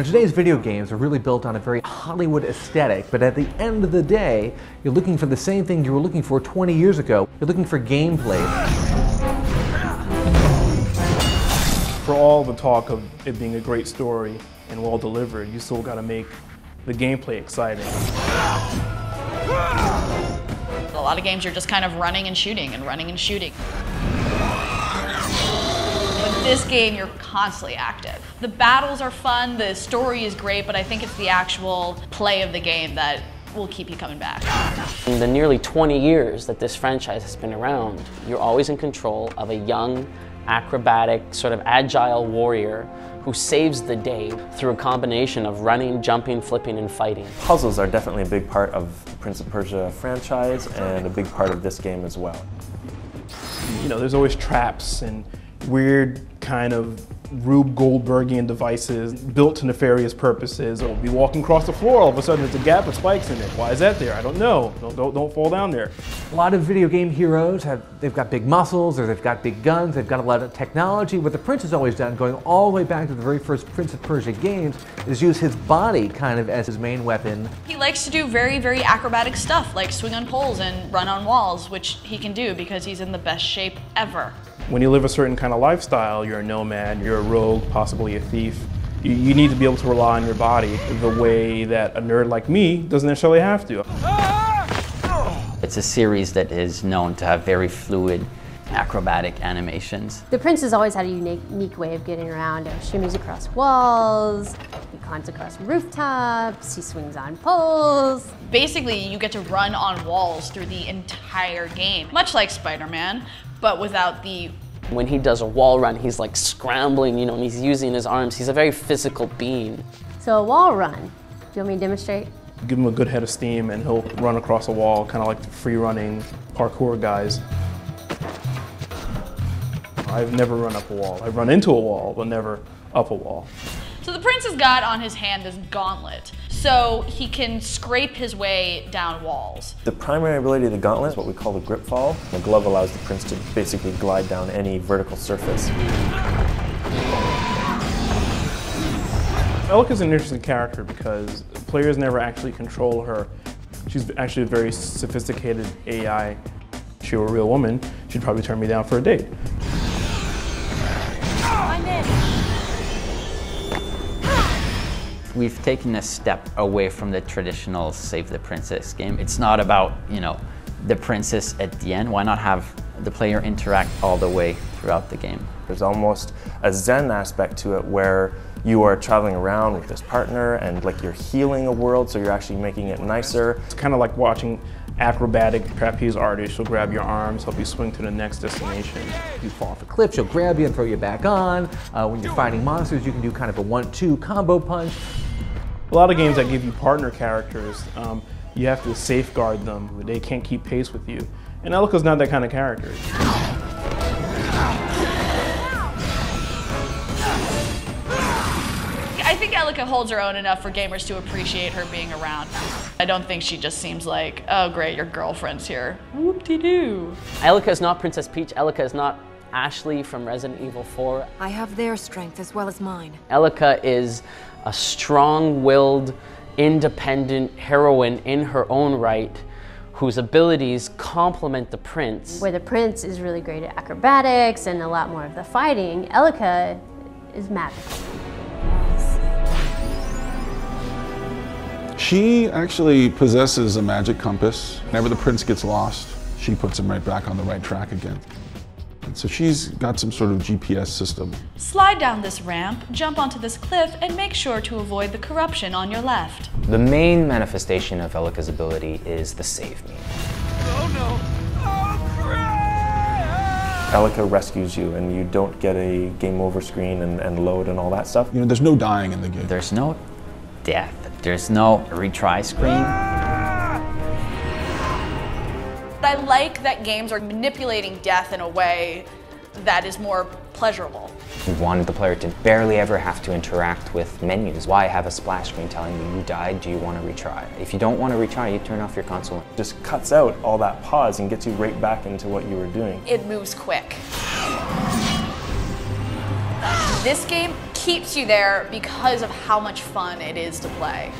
Now, today's video games are really built on a very Hollywood aesthetic, but at the end of the day, you're looking for the same thing you were looking for 20 years ago. You're looking for gameplay. For all the talk of it being a great story and well delivered, you still got to make the gameplay exciting. A lot of games you're just kind of running and shooting and running and shooting. But this game, you're constantly active. The battles are fun, the story is great, but I think it's the actual play of the game that will keep you coming back. In the nearly 20 years that this franchise has been around, you're always in control of a young, acrobatic, sort of agile warrior who saves the day through a combination of running, jumping, flipping, and fighting. Puzzles are definitely a big part of the Prince of Persia franchise and a big part of this game as well. You know, there's always traps and weird kind of Rube Goldbergian devices built to nefarious purposes. Or be walking across the floor, all of a sudden there's a gap with spikes in it. Why is that there? I don't know. Don't fall down there. A lot of video game heroes they've got big muscles, or they've got big guns, they've got a lot of technology. What the Prince has always done, going all the way back to the very first Prince of Persia games, is use his body kind of as his main weapon. He likes to do very, very acrobatic stuff, like swing on poles and run on walls, which he can do because he's in the best shape ever. When you live a certain kind of lifestyle, you're a nomad, you're a rogue, possibly a thief. You need to be able to rely on your body the way that a nerd like me doesn't necessarily have to. It's a series that is known to have very fluid, acrobatic animations. The Prince has always had a unique way of getting around. He shimmies across walls, he climbs across rooftops, he swings on poles. Basically, you get to run on walls through the entire game, much like Spider-Man, but without the... When he does a wall run, he's like scrambling, you know, and he's using his arms. He's a very physical being. So a wall run, do you want me to demonstrate? Give him a good head of steam and he'll run across a wall, kind of like the free-running parkour guys. I've never run up a wall. I've run into a wall, but never up a wall. So the Prince has got on his hand this gauntlet, so he can scrape his way down walls. The primary ability of the gauntlet is what we call the grip fall. The glove allows the Prince to basically glide down any vertical surface. Elika's an interesting character because players never actually control her. She's actually a very sophisticated AI. If she were a real woman, she'd probably turn me down for a date. I'm in. We've taken a step away from the traditional Save the Princess game. It's not about, you know, the princess at the end. Why not have the player interact all the way throughout the game? There's almost a Zen aspect to it where you are traveling around with this partner and like you're healing a world, so you're actually making it nicer. It's kind of like watching acrobatic trapeze artists. She'll grab your arms, help you swing to the next destination. You fall off a cliff. Clip, she'll grab you and throw you back on. When you're fighting monsters, you can do kind of a 1-2 combo punch. A lot of games that give you partner characters, you have to safeguard them. They can't keep pace with you. And Elika's not that kind of character. I think Elika holds her own enough for gamers to appreciate her being around. I don't think she just seems like, oh great, your girlfriend's here. Whoop-de-doo. Elika is not Princess Peach. Elika is not Ashley from Resident Evil 4. I have their strength as well as mine. Elika is a strong-willed, independent heroine in her own right, whose abilities complement the Prince. Where the Prince is really great at acrobatics and a lot more of the fighting, Elika is magical. She actually possesses a magic compass. Whenever the Prince gets lost, she puts him right back on the right track again. And so she's got some sort of GPS system. Slide down this ramp, jump onto this cliff, and make sure to avoid the corruption on your left. The main manifestation of Elika's ability is the save me. Oh no! Oh crap! Elika rescues you and you don't get a game over screen and load and all that stuff. You know, there's no dying in the game. There's no death. There's no retry screen. I like that games are manipulating death in a way that is more pleasurable. We wanted the player to barely ever have to interact with menus. Why have a splash screen telling you died, do you want to retry? If you don't want to retry, you turn off your console. It just cuts out all that pause and gets you right back into what you were doing. It moves quick. This game keeps you there because of how much fun it is to play.